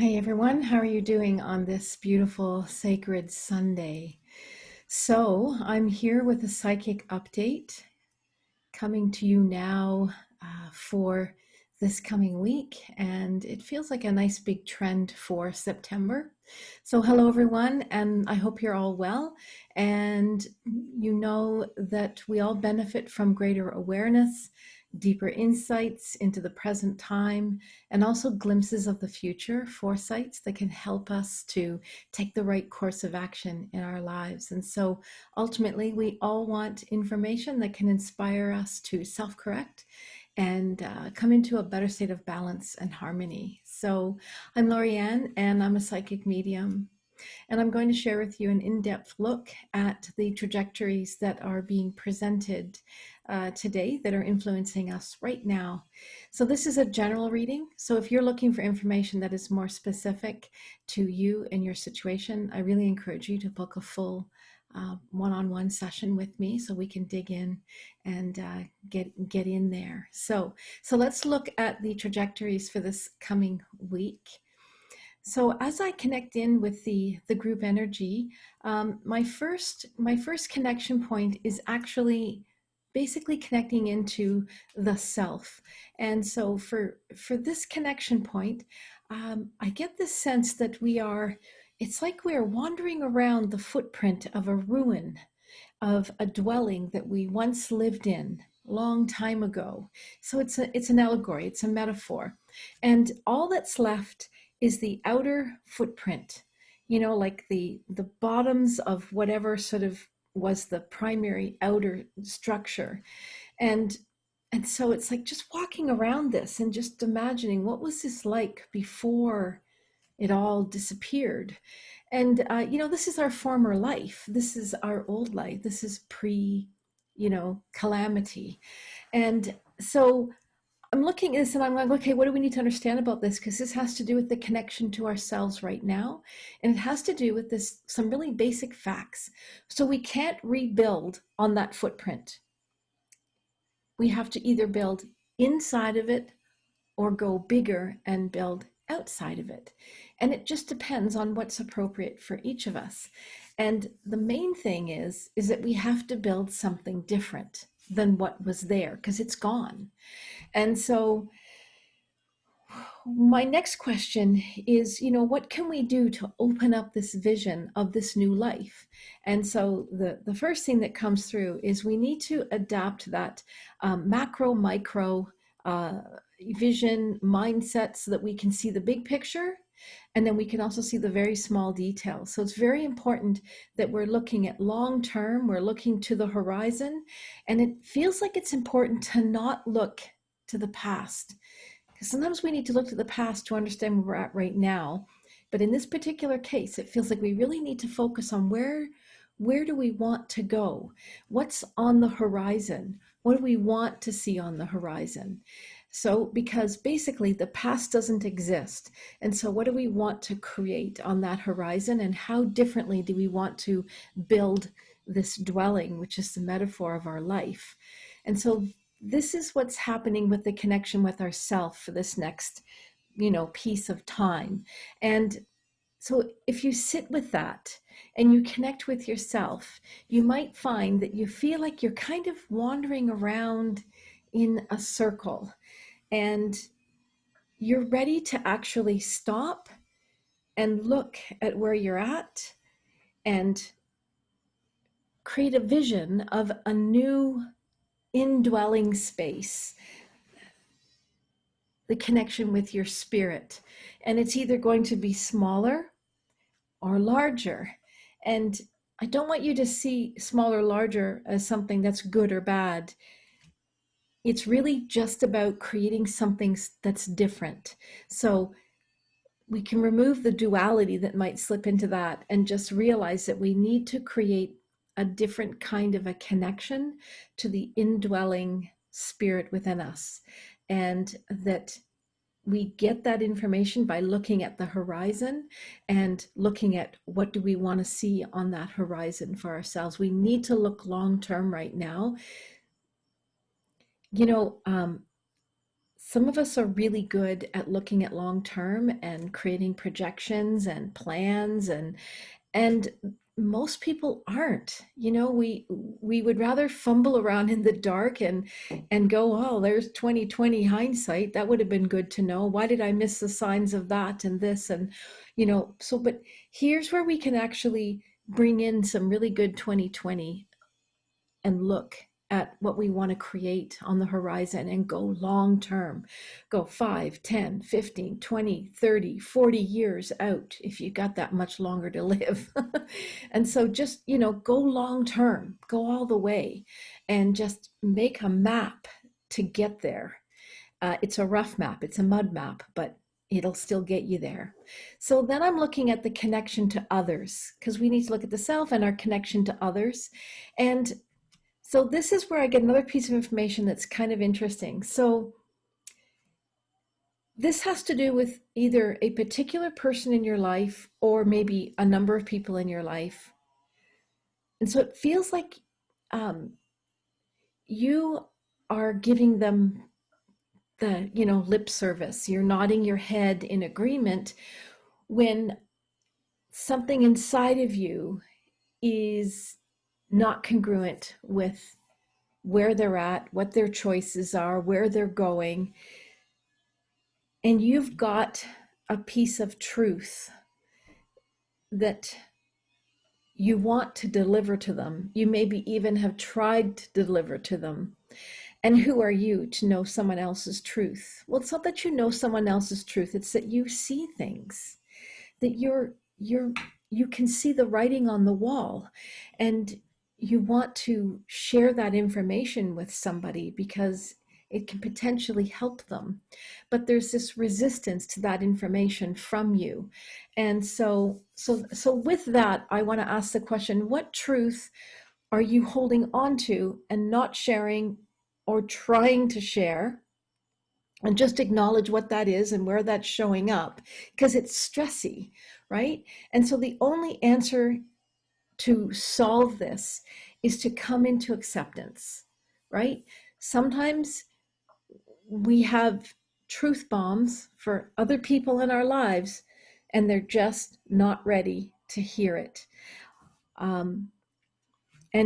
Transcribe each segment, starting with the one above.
Hey everyone, how are you doing on this beautiful sacred Sunday? So, I'm here with a psychic update coming to you now for this coming week, and it feels like a nice big trend for September. So, hello everyone, and I hope you're all well. And you know that we all benefit from greater awareness, deeper insights into the present time, and also glimpses of the future, foresights that can help us to take the right course of action in our lives. And so ultimately, we all want information that can inspire us to self correct and come into a better state of balance and harmony. So, I'm Lorianne, and I'm a psychic medium. And I'm going to share with you an in-depth look at the trajectories that are being presented today that are influencing us right now. So this is a general reading. So if you're looking for information that is more specific to you and your situation, I really encourage you to book a full one-on-one session with me so we can dig in and get in there. So let's look at the trajectories for this coming week. So as I connect in with the group energy, my first connection point is actually basically connecting into the self. And so for this connection point, I get this sense that it's like we're wandering around the footprint of a ruin of a dwelling that we once lived in long time ago. So it's an allegory, it's a metaphor. And all that's left is the outer footprint, like the bottoms of whatever sort of was the primary outer structure. And so it's like just walking around this and just imagining what was this like before it all disappeared. And this is our former life, this is our old life, this is pre calamity. And so I'm looking at this and I'm like, okay, what do we need to understand about this? Because this has to do with the connection to ourselves right now. And it has to do with some really basic facts. So we can't rebuild on that footprint. We have to either build inside of it or go bigger and build outside of it. And it just depends on what's appropriate for each of us. And the main thing is that we have to build something different than what was there because it's gone. And so my next question is, what can we do to open up this vision of this new life? And so the first thing that comes through is we need to adapt that macro, micro vision mindset so that we can see the big picture. And then we can also see the very small details. So it's very important that we're looking at long term, we're looking to the horizon, and it feels like it's important to not look to the past. Because sometimes we need to look to the past to understand where we're at right now. But in this particular case, it feels like we really need to focus on where do we want to go? What's on the horizon? What do we want to see on the horizon? So, because basically the past doesn't exist. And so what do we want to create on that horizon? And how differently do we want to build this dwelling, which is the metaphor of our life? And so this is what's happening with the connection with ourself for this next, piece of time. And so if you sit with that and you connect with yourself, you might find that you feel like you're kind of wandering around in a circle and you're ready to actually stop and look at where you're at and create a vision of a new indwelling space, the connection with your spirit. And it's either going to be smaller or larger. And I don't want you to see smaller, larger as something that's good or bad. It's really just about creating something that's different. So we can remove the duality that might slip into that and just realize that we need to create a different kind of a connection to the indwelling spirit within us. And that we get that information by looking at the horizon and looking at what do we want to see on that horizon for ourselves. We need to look long term right now. some of us are really good at looking at long term and creating projections and plans, and most people aren't. We would rather fumble around in the dark and go, oh, there's 2020 hindsight, that would have been good to know. Why did I miss the signs of that and this? And but here's where we can actually bring in some really good 2020 and look at what we want to create on the horizon and go long term. Go 5, 10, 15, 20, 30, 40 years out if you got that much longer to live. And so just, go long term, go all the way, and just make a map to get there. It's a rough map, it's a mud map, but it'll still get you there. So then I'm looking at the connection to others, because we need to look at the self and our connection to others. And so this is where I get another piece of information that's kind of interesting. So this has to do with either a particular person in your life or maybe a number of people in your life. And so it feels like you are giving them the, lip service. You're nodding your head in agreement when something inside of you is not congruent with where they're at, what their choices are, where they're going. And you've got a piece of truth that you want to deliver to them. You maybe even have tried to deliver to them. And who are you to know someone else's truth? Well, it's not that you know someone else's truth, it's that you see things, that you can see the writing on the wall, and you want to share that information with somebody because it can potentially help them. But there's this resistance to that information from you. And so with that, I want to ask the question, what truth are you holding on to and not sharing or trying to share? And just acknowledge what that is and where that's showing up, because it's stressy, right? And so the only answer to solve this is to come into acceptance, right? Sometimes we have truth bombs for other people in our lives, and they're just not ready to hear it. And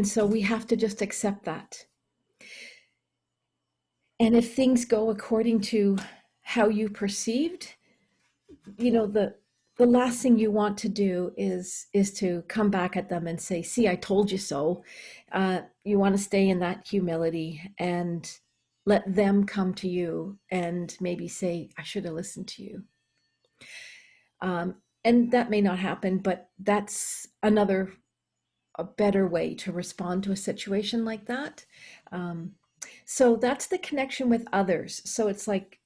so we have to just accept that. And if things go according to how you perceived, the last thing you want to do is to come back at them and say, see, I told you so. You want to stay in that humility and let them come to you and maybe say, I should have listened to you. And that may not happen, but that's a better way to respond to a situation like that. So that's the connection with others. So it's like,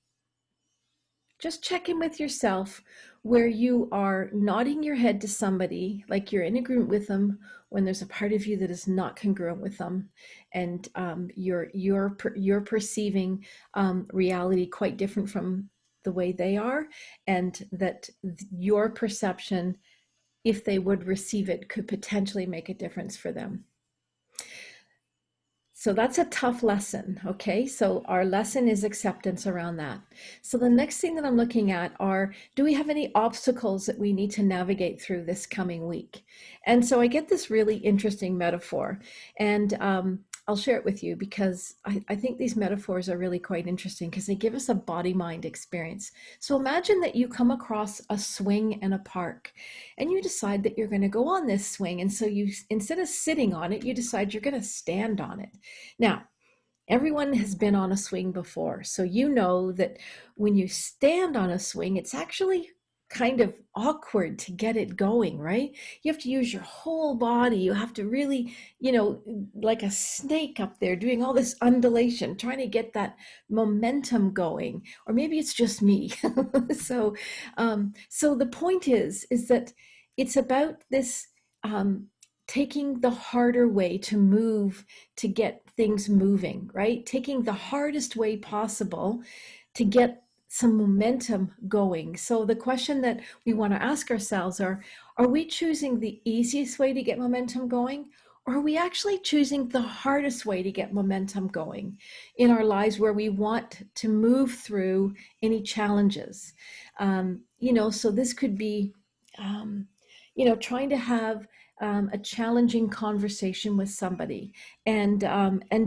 just check in with yourself where you are nodding your head to somebody, like you're in agreement with them, when there's a part of you that is not congruent with them, and you're perceiving reality quite different from the way they are, and that your perception, if they would receive it, could potentially make a difference for them. So that's a tough lesson, okay? So our lesson is acceptance around that. So the next thing that I'm looking at are, do we have any obstacles that we need to navigate through this coming week? And so I get this really interesting metaphor, and I'll share it with you because I think these metaphors are really quite interesting because they give us a body-mind experience. So imagine that you come across a swing in a park and you decide that you're going to go on this swing. And so you, instead of sitting on it, you decide you're going to stand on it. Now, everyone has been on a swing before, so you know that when you stand on a swing, it's actually kind of awkward to get it going, right? You have to use your whole body. You have to really, like a snake up there doing all this undulation, trying to get that momentum going. Or maybe it's just me. So the point is that it's about this taking the harder way to move, to get things moving, right? Taking the hardest way possible to get some momentum going. So the question that we want to ask ourselves are we choosing the easiest way to get momentum going, Or are we actually choosing the hardest way to get momentum going in our lives where we want to move through any challenges? So this could be, um, trying to have a challenging conversation with somebody, and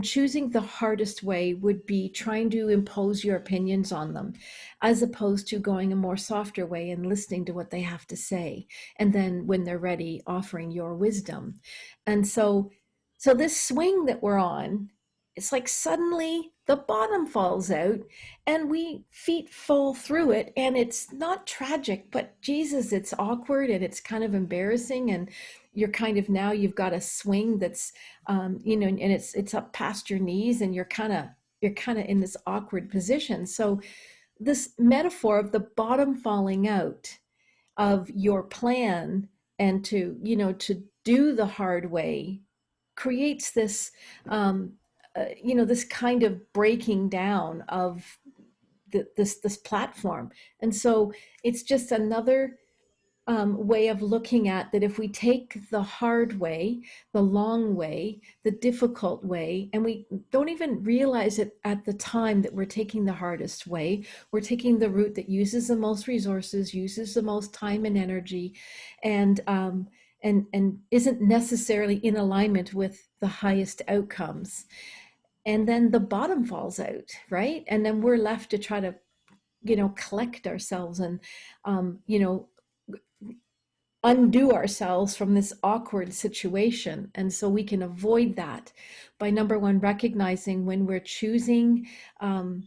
choosing the hardest way would be trying to impose your opinions on them, as opposed to going a more softer way and listening to what they have to say, and then when they're ready, offering your wisdom. And so this swing that we're on, it's like suddenly the bottom falls out and we feet fall through it, and it's not tragic, but Jesus, it's awkward and it's kind of embarrassing, and you're kind of, now you've got a swing that's and it's up past your knees, and you're kind of in this awkward position. So this metaphor of the bottom falling out of your plan, and to do the hard way, creates this kind of breaking down of this platform. And so it's just another way of looking at that. If we take the hard way, the long way, the difficult way, and we don't even realize it at the time that we're taking the hardest way, we're taking the route that uses the most resources, uses the most time and energy, and isn't necessarily in alignment with the highest outcomes. And then the bottom falls out, right? And then we're left to try to collect ourselves, and um, you know undo ourselves from this awkward situation. And so we can avoid that by, number one, recognizing when um,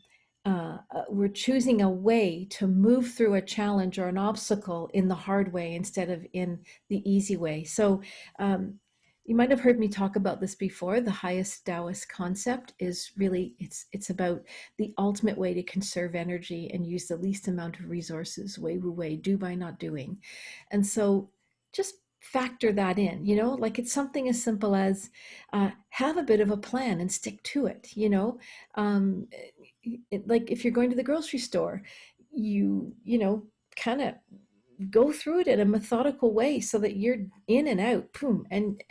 we're choosing a way to move through a challenge or an obstacle in the hard way instead of in the easy way. So um, you might have heard me talk about this before. The highest Taoist concept is really, it's about the ultimate way to conserve energy and use the least amount of resources. Wei wu wei, do by not doing. And so just factor that in, like it's something as simple as have a bit of a plan and stick to it. um, like if you're going to the grocery store, kind of go through it in a methodical way so that you're in and out, boom. And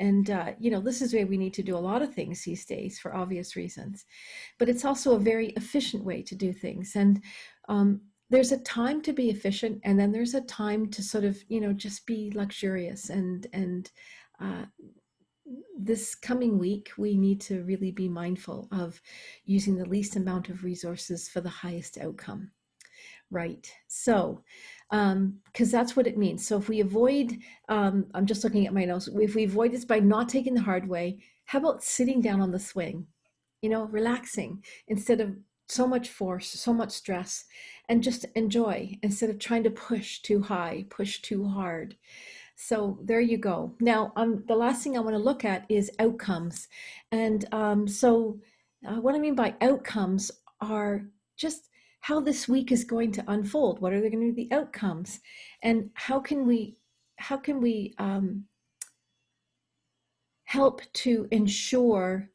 this is the way we need to do a lot of things these days for obvious reasons. But it's also a very efficient way to do things. And there's a time to be efficient, and then there's a time to sort of, just be luxurious. And uh, this coming week, we need to really be mindful of using the least amount of resources for the highest outcome. Right. So, because that's what it means. So if we avoid, I'm just looking at my notes, if we avoid this by not taking the hard way, how about sitting down on the swing, relaxing instead of so much force, so much stress, and just enjoy instead of trying to push too high, push too hard. So there you go. Now, the last thing I want to look at is outcomes. And what I mean by outcomes are just how this week is going to unfold. What are they going to be the outcomes? And how can we help to ensure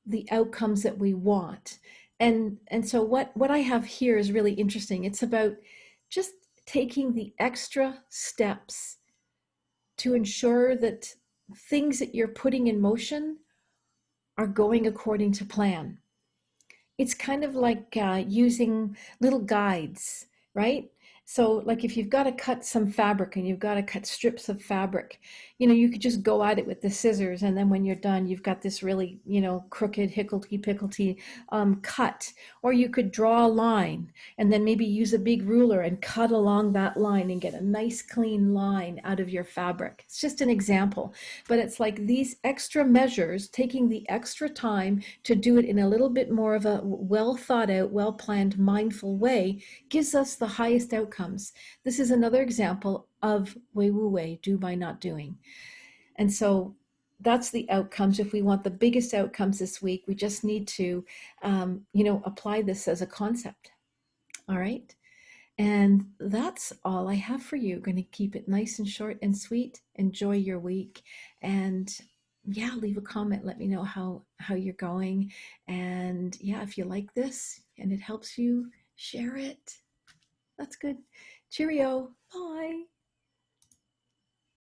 the outcomes that we want? And so what I have here is really interesting. It's about just taking the extra steps to ensure that things that you're putting in motion are going according to plan. It's kind of like using little guides, right? So like if you've got to cut some fabric and you've got to cut strips of fabric, you could just go at it with the scissors, and then when you're done, you've got this really, crooked, hickledy-pickledy cut. Or you could draw a line and then maybe use a big ruler and cut along that line and get a nice clean line out of your fabric. It's just an example, but it's like these extra measures, taking the extra time to do it in a little bit more of a well thought out, well planned, mindful way, gives us the highest outcomes. This is another example of wei wu wei, do by not doing. And so that's the outcomes. If we want the biggest outcomes this week, we just need to, apply this as a concept. All right. And that's all I have for you. Going to keep it nice and short and sweet. Enjoy your week. And yeah, leave a comment. Let me know how you're going. And yeah, if you like this and it helps you, share it. That's good. Cheerio. Bye.